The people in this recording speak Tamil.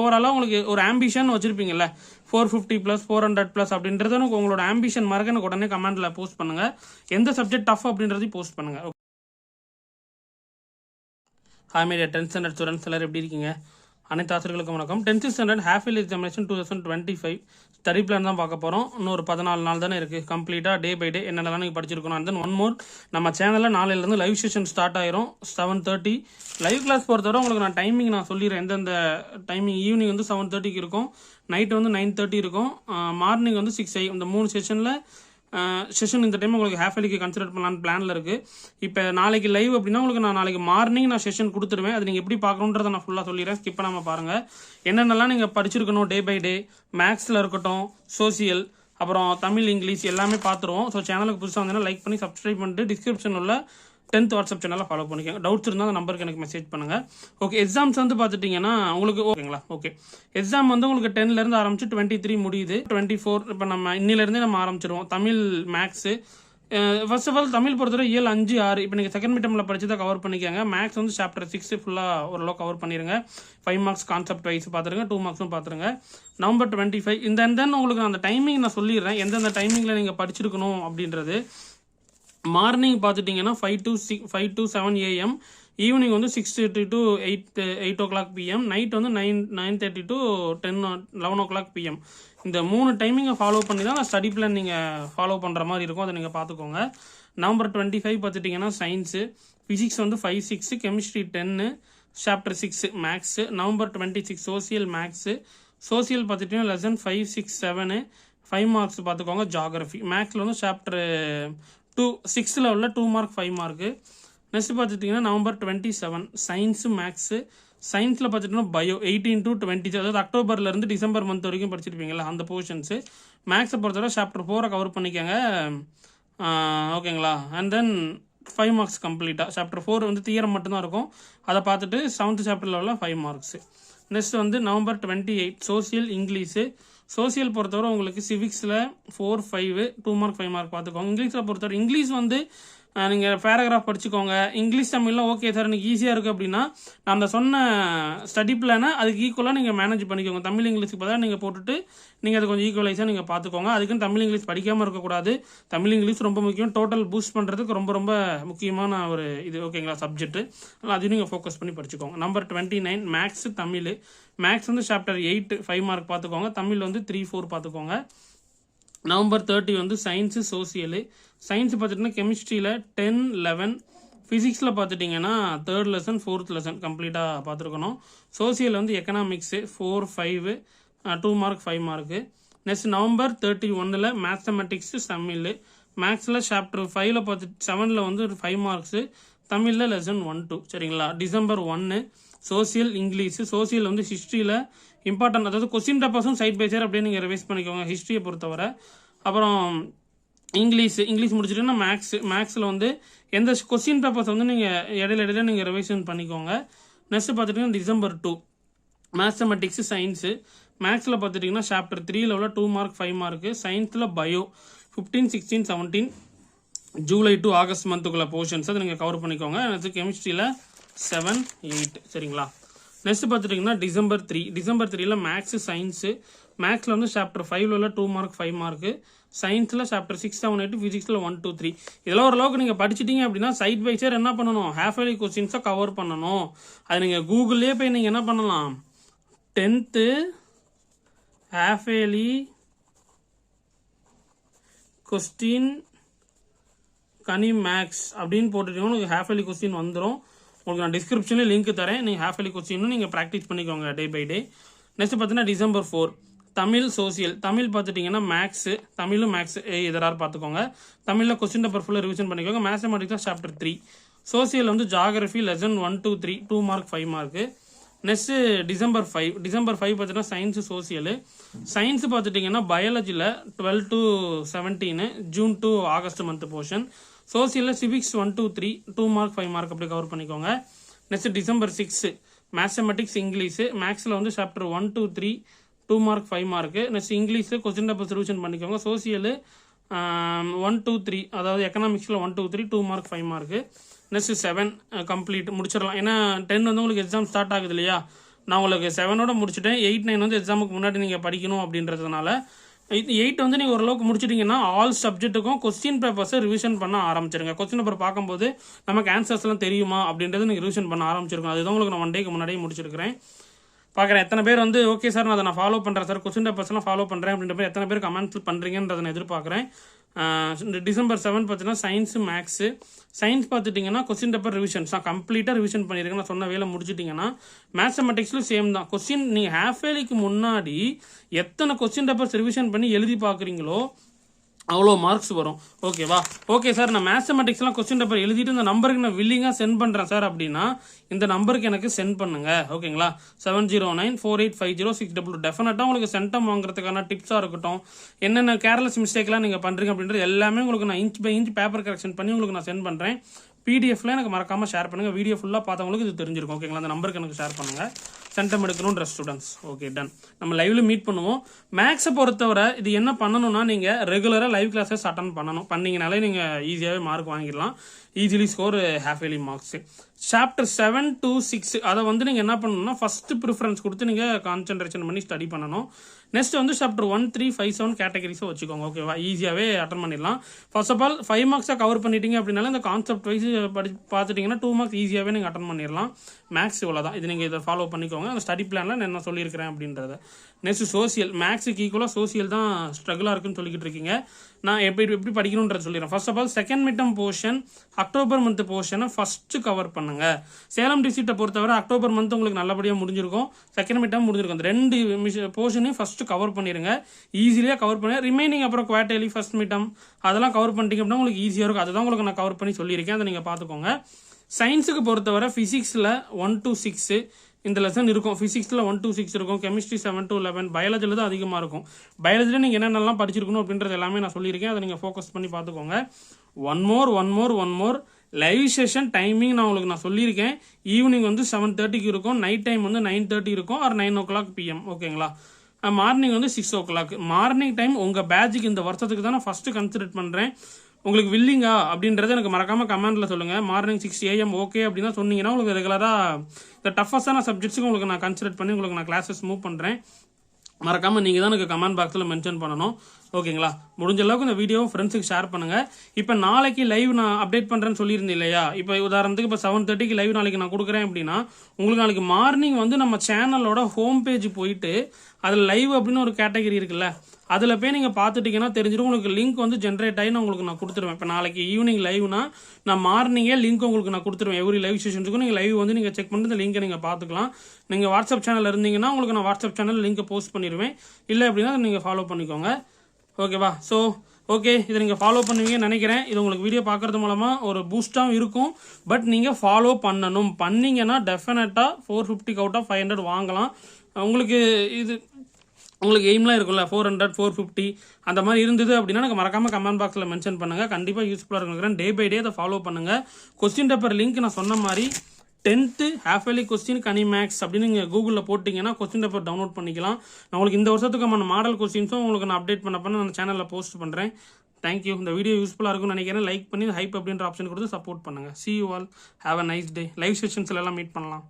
ஓவராலாக உங்களுக்கு ஒரு ஆம்பிஷன் வச்சுருப்பீங்கல்ல 450+ 400+ அப்படின்றத உங்களோட ஆம்பிஷன் மறக்க எனக்கு உடனே கமெண்ட்டில் போஸ்ட் பண்ணுங்கள். எந்த சப்ஜெக்ட் டஃப் அப்படின்றதையும் போஸ்ட் பண்ணுங்கள். Hi media 10th standard students எல்லாரும் எப்படி இருக்கீங்க? அனைத்து ஆசிரியர்களுக்கும் வணக்கம். 10th standard half yearly examination 2025 study plan தான் பார்க்க போகிறோம். இன்னொரு 14 நாள் தானே இருக்குது. கம்ப்ளீட்டாக டே பை டே என்னென்னலாம் நீங்கள் படிச்சிருக்கணும். அண்ட் தென் ஒன் மோர், நம்ம சேனலில் நாளையிலேருந்து லைவ் செஷன் ஸ்டார்ட் ஆயிரும் 7:30. லைவ் கிளாஸ் பொறுத்தவரை உங்களுக்கு நான் டைமிங் நான் சொல்லிடுறேன். எந்தெந்த டைமிங் ஈவினிங் வந்து 7:30க்கு இருக்கும், நைட் வந்து 9:30 இருக்கும், மார்னிங் வந்து 6 AM. இந்த 3 செஷனில் செஷன் இந்த டைம் உங்களுக்கு ஹாஃப் இயர்லிக்கு கன்சிடர் பண்ணலான்னு பிளானில் இருக்குது. இப்போ நாளைக்கு லைவ் அப்படின்னா உங்களுக்கு நான் நாளைக்கு மார்னிங் நான் செஷன் கொடுத்துருவேன். அது நீங்கள் எப்படி பார்க்கணுன்றதை நான் ஃபுல்லாக சொல்லிடுறேன். ஸ்கிப் பண்ணாமல் பாருங்கள். என்னென்னலாம் நீங்கள் படிச்சிருக்கணும் டே பை டே, மேக்ஸில் இருக்கட்டும், சோசியல், அப்புறம் தமிழ், இங்கிலீஷ் எல்லாமே பார்த்துருவோம். ஸோ சேனலுக்கு புதுசாக வந்தீங்கன்னா லைக் பண்ணி சப்ஸ்கிரைப் பண்ணிட்டு டிஸ்கிரிப்ஷன் உள்ள 10th வாட்ஸ்அப் சேனலில் ஃபாலோ பண்ணிக்கோங்க. டவுட்ஸ் இருந்தால் அந்த நம்பருக்கு எனக்கு மெசேஜ் பண்ணுங்கள். ஓகே, எக்ஸாம்ஸ் வந்து பார்த்துட்டிங்கன்னா உங்களுக்கு ஓகேங்களா? ஓகே, எக்ஸாம் வந்து உங்களுக்கு 10லேருந்து ஆரம்பிச்சு 23 முடியுது. 24 இப்போ நம்ம இன்னிலேருந்தே நம்ம ஆரம்பிச்சிருவோம். Tamil, maths. First of all Tamil பொறுத்தவரை இயல் 5, 6 இப்போ நீங்கள் செகண்ட் மீட்டமில் படிச்சு தான் கவர் பண்ணிக்கோங்க. மேக்ஸ் வந்து சாப்டர் 6 ஃபுல்லாக ஓரளவு கவர் பண்ணிடுங்க. 5 மார்க்ஸ் கான்செப்ட் வைஸ் பார்த்துருங்க, 2 மார்க்ஸும் பார்த்துருங்க. November 25 இந்த தென் உங்களுக்கு அந்த டைமிங் நான் சொல்லிடுறேன், எந்தெந்த டைமிங்கில் நீங்கள் படிச்சிருக்கணும் அப்படின்றது. மார்னிங் பார்த்துட்டிங்கன்னா 5 to 7 AM, ஈவினிங் வந்து 6:30 to 8 o'clock PM, நைட் வந்து 9:30 to 11 o'clock PM. இந்த 3 டைமிங்கை ஃபாலோ பண்ணி தான் ஸ்டடி பிளான் நீங்கள் ஃபாலோ பண்ணுற மாதிரி இருக்கும். அதை நீங்கள் பார்த்துக்கோங்க. November 25 பார்த்துட்டிங்கன்னா சயின்ஸு, ஃபிசிக்ஸ் வந்து 5, 6, chemistry 10, chapter 6 maths. November 26 social maths. Social பார்த்துட்டிங்கன்னா லெசன் 5, 6, 7 5 மார்க்ஸ் பார்த்துக்கோங்க. ஜாகிரஃபி மேக்ஸில் வந்து சாப்டர் 6 உள்ள 2 மார்க் 5 மார்க்கு. நெக்ஸ்ட் பார்த்துட்டிங்கன்னா November 27 சயின்ஸு மேக்ஸு. சயின்ஸில் பார்த்துட்டிங்கன்னா பயோ 18 to 20, அதாவது அக்டோபர்லேருந்து டிசம்பர் மந்த் வரைக்கும் படிச்சிருப்பீங்களா அந்த போர்ஷன்ஸு. மேக்ஸை பொறுத்தவரை சாப்டர் 4 கவர் பண்ணிக்கோங்க. ஓகேங்களா? அண்ட் தென் 5 மார்க்ஸ் கம்ப்ளீட்டாக. சாப்டர் 4 வந்து தியரம் மட்டும்தான் இருக்கும். அதை பார்த்துட்டு 7th சாப்டர் லெவலில் 5 மார்க்ஸு. நெக்ஸ்ட் வந்து November 28 சோசியல் இங்கிலீஷு. சோசியல் பொறுத்தவரை உங்களுக்கு சிவிக்ஸில் 4, 5 2 மார்க் 5 மார்க் பார்த்துக்கோங்க. இங்கிலீஷில் பொறுத்தவரை இங்கிலீஷ் வந்து நீங்கள் பேராகிராஃப் படிச்சுக்கோங்க. இங்கிலீஷ் தமிழ்லாம் ஓகே சார் எனக்கு ஈஸியாக இருக்குது அப்படின்னா நான் அந்த சொன்ன ஸ்டடி பிளானை அதுக்கு ஈக்குவலாக நீங்கள் மேனேஜ் பண்ணிக்கோங்க. தமிழ் இங்கிலீஷுக்கு பதிலாக நீங்கள் போட்டுட்டு நீங்கள் அது கொஞ்சம் ஈக்குவலைஸாக நீங்கள் பார்த்துக்கோங்க. அதுக்குன்னு தமிழ் இங்கிலீஷ் படிக்காமல் இருக்கக்கூடாது. தமிழ் இங்கிலீஷ் ரொம்ப முக்கியம். டோட்டல் பூஸ்ட் பண்ணுறதுக்கு ரொம்ப ரொம்ப முக்கியமான ஒரு இது. ஓகேங்களா? சப்ஜெக்ட்டு அதையும் நீங்கள் ஃபோக்கஸ் பண்ணி படிச்சுக்கோங்க. November 29 maths Tamil. மேக்ஸ் வந்து சாப்டர் 8 5 மார்க் பார்த்துக்கோங்க. தமிழ் வந்து 3, 4 பார்த்துக்கோங்க. November 30 வந்து சயின்ஸு சோசியலு. சயின்ஸ் பார்த்துட்டிங்கன்னா கெமிஸ்ட்ரியில் 10, 11, ஃபிசிக்ஸில் பார்த்துட்டிங்கன்னா 3rd லெசன் 4th லெசன் கம்ப்ளீட்டாக பார்த்துருக்கணும். சோசியல் வந்து economics 4, 5 2 mark 5 mark. Next November 31 mathematics Tamil. மேக்ஸில் சாப்டர் 5 பார்த்து 7 வந்து 5 மார்க்ஸு. தமிழில் லெசன் 1, 2 சரிங்களா? December 1 social English. சோசியல் வந்து ஹிஸ்ட்ரியில் இம்பார்ட்டன்ட், அதாவது கொஸ்டின் பேப்பர்ஸும் சைட் பை சைட் அப்படியே நீங்கள் ரிவைஸ் பண்ணிக்கோங்க ஹிஸ்ட்ரியை பொறுத்தவரை. அப்புறம் இங்கிலீஷ் முடிச்சுட்டுன்னா மேக்ஸில் வந்து எந்த கொஸ்டின் பேப்பர்ஸ் வந்து நீங்கள் இடையில நீங்கள் ரிவைஷன் பண்ணிக்கோங்க. நெக்ஸ்ட் பார்த்துட்டிங்கன்னா December 2 மேத்தமெட்டிக்ஸு சயின்ஸு. மேக்ஸில் பார்த்துட்டிங்கன்னா சாப்டர் 3 உள்ள 2 மார்க் 5 மார்க்கு. சயின்ஸில் பயோ 15, 16, 17 ஜூலை டு ஆகஸ்ட் மந்த்துக்குள்ள போர்ஷன்ஸ் அதை நீங்கள் கவர் பண்ணிக்கோங்க. நெக்ஸ்ட் கெமிஸ்ட்ரியில் 7, 8 சரிங்களா? நெக்ஸ்ட் பார்த்துட்டிங்கன்னா December 3 மேக்ஸு சயின்ஸு. மேக்ஸில் வந்து சாப்டர் 5 உள்ள 2 மார்க் 5 மார்க்கு. சயின்ஸில் சாப்டர் 6, 7, 8 ஃபிசிக்ஸில் 1, 2, 3 இதெல்லாம் ஓரளவுக்கு நீங்கள் படிச்சிட்டிங்க அப்படின்னா சைட் பை சைட் என்ன பண்ணணும், ஹாஃப் இயர்லி கொஸ்டின்ஸை கவர் பண்ணணும். அது நீங்கள் கூகுள்லேயே போய் நீங்கள் என்ன பண்ணலாம், 10th ஹாஃப் இயர்லி கொஸ்டின் கனி மேக்ஸ் அப்படின்னு போட்டுட்டீங்கன்னா உங்களுக்கு ஹாஃப் இயர்லி கொஸ்டின் வந்துடும். உங்களுக்கு நான் டிஸ்கிரிப்ஷனில் லிங்க் தரேன். நீங்கள் ஹாஃப் இயர்லி கொஸ்டினும் நீங்கள் ப்ராக்டிஸ் பண்ணிக்கோங்க டே பை டே. நெக்ஸ்ட் பார்த்தீங்கன்னா December 4 தமிழ் சோசியல். தமிழ் பார்த்துட்டிங்கன்னா மேக்ஸு. தமிழும் மேக்ஸ் இதரார் பார்த்துக்கோங்க. தமிழில் கொஸ்டின் பேப்பர் ஃபுல்லாக ரிவிஷன் பண்ணிக்கோங்க. Mathematics chapter 3. சோசியல் வந்து geography lesson 1, 2, 3 2 mark 5 mark. Next December 5 பார்த்தீங்கன்னா சயின்ஸு சோசியலு. சயின்ஸு பார்த்துட்டிங்கன்னா பயாலஜியில் 12 to 17 June to August month portion. சோசியலில் சிவிக்ஸ் 1, 2, 3 2 மார்க் 5 மார்க் அப்படி கவர் பண்ணிக்கோங்க. Next December 6 mathematics English. மேக்ஸில் வந்து chapter 1, 2, 3 2 mark 5 mark. Next English question paper revision பண்ணிக்கோங்க. சோசியலு 1, 2, 3 அதாவது எக்கனாமிக்ஸில் 1, 2, 3 2 மார்க் 5 மார்க்கு. நெக்ஸ்ட் 7 கம்ப்ளீட் முடிச்சிடலாம். ஏன்னா 10 வந்து உங்களுக்கு எக்ஸாம் ஸ்டார்ட் ஆகுது இல்லையா? நான் உங்களுக்கு 7ஓட முடிச்சுட்டேன். 8, 9 வந்து எக்ஸாமுக்கு முன்னாடி நீங்கள் படிக்கணும் அப்படின்றதுனால 8 வந்து நீங்கள் ஓரளவுக்கு முடிச்சிட்டிங்கன்னா ஆல் சப்ஜெக்ட்டுக்கும் கொஸ்டின் பேப்பர்ஸை ரிவிஷன் பண்ண ஆரம்பிச்சிருங்க. கொஸ்டின் பேப்பர் பார்க்கும்போது நமக்கு ஆன்சர்ஸ்லாம் தெரியுமா அப்படின்றது நீங்கள் ரிவிஷன் பண்ண ஆரம்பிச்சிருக்கோம். அதுதான் உங்களுக்கு நான் 1 டேக்கு முன்னாடியே முடிச்சிருக்கிறேன். பார்க்குறேன் எத்தனை பேர் வந்து ஓகே சார் நான் அதை நான் ஃபாலோ பண்ணுறேன் சார், கொஸ்டின் பேப்பர்ஸ்லாம் ஃபாலோ பண்ணுறேன் அப்படின்ற மாதிரி எத்தனை பேர் கமெண்ட்ஸ் பண்ணுறீங்கன்றதை நான் எதிர்பார்க்குறேன். இந்த December 7 பார்த்தீங்கன்னா சயின்ஸு மேக்ஸு. சயின்ஸ் பார்த்துட்டிங்கன்னா கொஸ்டின் பேப்பர் ரிவிஷன்ஸ் நான் கம்ப்ளீட்டாக ரிவிஷன் பண்ணியிருக்கேன். நான் சொன்ன வேலை முடிச்சிட்டிங்கன்னா மேத்தமெட்டிக்ஸ்லையும் சேம் தான். கொஸ்டின் நீங்கள் ஹாஃப் இயர்லிக்கு முன்னாடி எத்தனை கொஸ்டின் பேப்பர்ஸ் ரிவிஷன் பண்ணி எழுதி பார்க்குறீங்களோ அவ்வளோ மார்க்ஸ் வரும். ஓகேவா? ஓகே சார் நான் மேத்தமெட்டிக்ஸ்லாம் கொஸ்டின் பேப்பர் எழுதிட்டு இந்த நம்பருக்கு நான் வில்லிங்காக சென்ட் பண்ணுறேன் சார் அப்படின்னா இந்த நம்பருக்கு எனக்கு சென்ட் பண்ணுங்க. ஓகேங்களா? 7094850622. டெஃபினட்டாக உங்களுக்கு சென்டம் வாங்குறதுக்கான டிப்ஸாக இருக்கட்டும், என்னென்ன கேர்லெஸ் மிஸ்டேக்லாம் நீங்கள் பண்ணுறீங்க அப்படின்றது எல்லாமே உங்களுக்கு நான் inch by inch paper correction பண்ணி உங்களுக்கு நான் சென்ட் பண்ணுறேன். பிடிஎஃப்ல எனக்கு மறக்காமல் ஷேர் பண்ணுங்கள். வீடியோ ஃபுல்லாக பார்த்தவங்களுக்கு இது தெரிஞ்சிருக்கும். ஓகேங்களா? அந்த நம்பருக்கு எனக்கு ஷேர் பண்ணுங்கள். சென்டம் எடுக்கணுன்ற ஸ்டூடெண்ட்ஸ். Okay done. நம்ம லைவ்ல மீட் பண்ணுவோம். மேக்ஸை பொறுத்தவரை இது என்ன பண்ணணும்னா நீங்கள் ரெகுலராக லைவ் கிளாஸஸ் அட்டன் பண்ணீங்கனாலே நீங்கள் ஈஸியாகவே மார்க் வாங்கிடலாம். Easily score half yearly marks. Chapter 7 to 6 அதை வந்து நீங்கள் என்ன பண்ணணும்னா ஃபர்ஸ்ட் ப்ரிஃபரன்ஸ் கொடுத்து நீங்கள் கான்சென்ட்ரேஷன் பண்ணி ஸ்டடி பண்ணணும். நெக்ஸ்ட் வந்து சாப்டர் 1, 3, 5, 7 கேட்டகரிஸை வச்சுக்கோங்க. ஓகேவா? ஈஸியாகவே அட்டன் பண்ணிடலாம். ஃபர்ஸ்ட் ஆஃப் ஆல் 5 மார்க்ஸாக கவர் பண்ணிட்டீங்க அப்படின்னால இந்த கான்செப்ட் வைஸ் பார்த்துட்டிங்கன்னா 2 மார்க்ஸ் ஈஸியாகவே நீங்கள் அட்டன் பண்ணிடலாம். மேக்ஸ் இவ்வளோ தான். இது நீங்கள் இதை ஃபாலோ பண்ணிக்கோங்க. அந்த ஸ்டடி பிளானில் நான் என்ன சொல்லியிருக்கிறேன் அப்படின்றத. Next social. மேக்ஸுக்கு ஈக்குவலாக சோசியல் தான் ஸ்ட்ரகிளாக இருக்குன்னு சொல்லிக்கிட்டு இருக்கீங்க. நான் எப்படி படிக்கணுன்றத சொல்லிடுறேன். First of all second midterm portion October month போர்ஷனை ஃபர்ஸ்ட் கவர் பண்ணுங்க. சேலம் டிஸ்ட்ரிக்ட்டை பொறுத்தவரை அக்டோபர் மந்த் உங்களுக்கு நல்லபடியாக முடிஞ்சிருக்கும். செகண்ட் மிட்டம் முடிஞ்சிருக்கும். அந்த 2 போர்ஷனையும் ஃபர்ஸ்ட் கவர் பண்ணிடுங்க. ஈஸியாக கவர் பண்ணி ரிமைனிங் அப்புறம் குவார்டர்லி ஃபர்ஸ்ட் மிட்டம் அதெல்லாம் கவர் பண்ணிட்டீங்க அப்படின்னா உங்களுக்கு ஈஸியாக இருக்கும். அதுதான் உங்களுக்கு நான் கவர் பண்ணி சொல்லியிருக்கேன். அதை நீங்கள் பார்த்துக்கோங்க. சயின்ஸுக்கு பொறுத்தவரை ஃபிசிக்ஸில் 1 to 6 இந்த லெசன் இருக்கும். ஃபிசிக்ஸில் 1 to 6 இருக்கும். Chemistry 7 to 11. பயாலஜியில் தான் அதிகமாக இருக்கும். பயாலஜியில் நீங்கள் என்னென்னலாம் படிச்சிருக்கணும் அப்படின்றது எல்லாமே நான் சொல்லியிருக்கேன். அதை நீங்கள் ஃபோக்கஸ் பண்ணி பார்த்துக்கோங்க. One more live session timing நான் உங்களுக்கு சொல்லியிருக்கேன். ஈவினிங் வந்து 7:30க்கு இருக்கும். நைட் டைம் வந்து 9:30 இருக்கும் ஆர் 9 o'clock PM. ஓகேங்களா? மார்னிங் வந்து 6 o'clock. மார்னிங் டைம் உங்கள் பேட்சுக்கு இந்த வருஷத்துக்கு தான் நான் ஃபர்ஸ்ட் கன்சிடர் பண்ணுறேன். உங்களுக்கு வில்லிங்கா அப்படின்றத எனக்கு மறக்காம கமெண்ட்ல சொல்லுங்க. மார்னிங் 6 AM ஓகே அப்படின்னா சொன்னீங்கன்னா உங்களுக்கு ரெகுலராக இந்த டஃபஸ்டான சப்ஜெக்ட்ஸுக்கு உங்களுக்கு நான் கன்சிடர் பண்ணி உங்களுக்கு நான் கிளாஸஸ் மூவ் பண்ணுறேன். மறக்காமல் நீங்கள் தான் எனக்கு கமெண்ட் பாக்ஸில் மென்ஷன் பண்ணணும். ஓகேங்களா? முடிஞ்ச அளவுக்கு இந்த வீடியோ ஃப்ரெண்ட்ஸுக்கு ஷேர் பண்ணுங்கள். இப்போ நாளைக்கு லைவ் நான் அப்டேட் பண்ணுறேன்னு சொல்லியிருந்தேன் இல்லையா? இப்போ உதாரணத்துக்கு இப்போ 7:30க்கு லைவ் நாளைக்கு நான் கொடுக்குறேன் அப்படின்னா உங்களுக்கு நாளைக்கு மார்னிங் வந்து நம்ம சேனலோட ஹோம் பேஜ் போயிட்டு அதில் லைவ் அப்படின்னு ஒரு கேட்டகரி இருக்குல்ல, அதில் போய் நீங்கள் பார்த்துட்டிங்கன்னா தெரிஞ்சிடும். உங்களுக்கு லிங்க் வந்து ஜென்ரேட் ஆகி நான் உங்களுக்கு நான் கொடுத்துருவேன். இப்போ நாளைக்கு ஈவினிங் லைவ்னா நான் மார்னிங்கே லிங்க் உங்களுக்கு நான் கொடுத்துருவேன். எவ்ரி லைவ் செஷன்ஸுக்கும் நீங்கள் லைவ் வந்து நீங்கள் செக் பண்ணிட்டு இந்த லிங்கை நீங்கள் பார்த்துக்கலாம். நீங்கள் வாட்ஸ்அப் சேனல் இருந்தீங்கன்னா உங்களுக்கு நான் வாட்ஸ்அப் சேனல் லிங்கை போஸ்ட் பண்ணிடுவேன். இல்லை அப்படின்னா அதை நீங்கள் ஃபாலோ பண்ணிக்கோங்க. ஓகேவா? ஸோ ஓகே, இதை நீங்கள் ஃபாலோ பண்ணுவீங்கன்னு நினைக்கிறேன். இது உங்களுக்கு வீடியோ பார்க்குறது மூலமாக ஒரு பூஸ்டாகவும் இருக்கும். பட் நீங்கள் ஃபாலோ பண்ணணும். பண்ணிங்கன்னா டெஃபினட்டாக 450 out of 500 வாங்கலாம். உங்களுக்கு எய்ம்லாம் இருக்கும்ல 400, 450 அந்த மாதிரி இருந்தது அப்படின்னா எனக்கு மறக்காமல் கமெண்ட் பாக்ஸில் மென்ஷன் பண்ணுங்கள். கண்டிப்பாக யூஸ்ஃபுல்லாக இருக்குங்கிறேன். டே பை டே அதை ஃபாலோ பண்ணுங்கள். கொஸ்டின் பேப்பர் லிங்க் நான் சொன்ன மாதிரி 10th ஹாஃப் இயர்லி கொஸ்டின் கனி மேக்ஸ் அப்படின்னு நீங்கள் கூகுளில் போட்டிங்கன்னா கொஸ்டின் பேப்பர் டவுன்லோட் பண்ணிக்கலாம். நான் உங்களுக்கு இந்த வருஷத்துக்கான மாடல் கொஸ்டின்ஸும் உங்களுக்கு நான் அப்டேட் பண்ண நான் சேனலில் போஸ்ட் பண்ணுறேன். தேங்க்யூ. இந்த வீடியோ யூஸ்ஃபுல்லாக இருக்கும்னு நினைக்கிறேன். லைக் பண்ணி ஹைப் அப்படின்ற ஆப்ஷன் கொடுத்து சப்போர்ட் பண்ணுங்கள். See you all. Have a nice day. Live செஷன்ஸ்ல எல்லாம் மீட் பண்ணலாம்.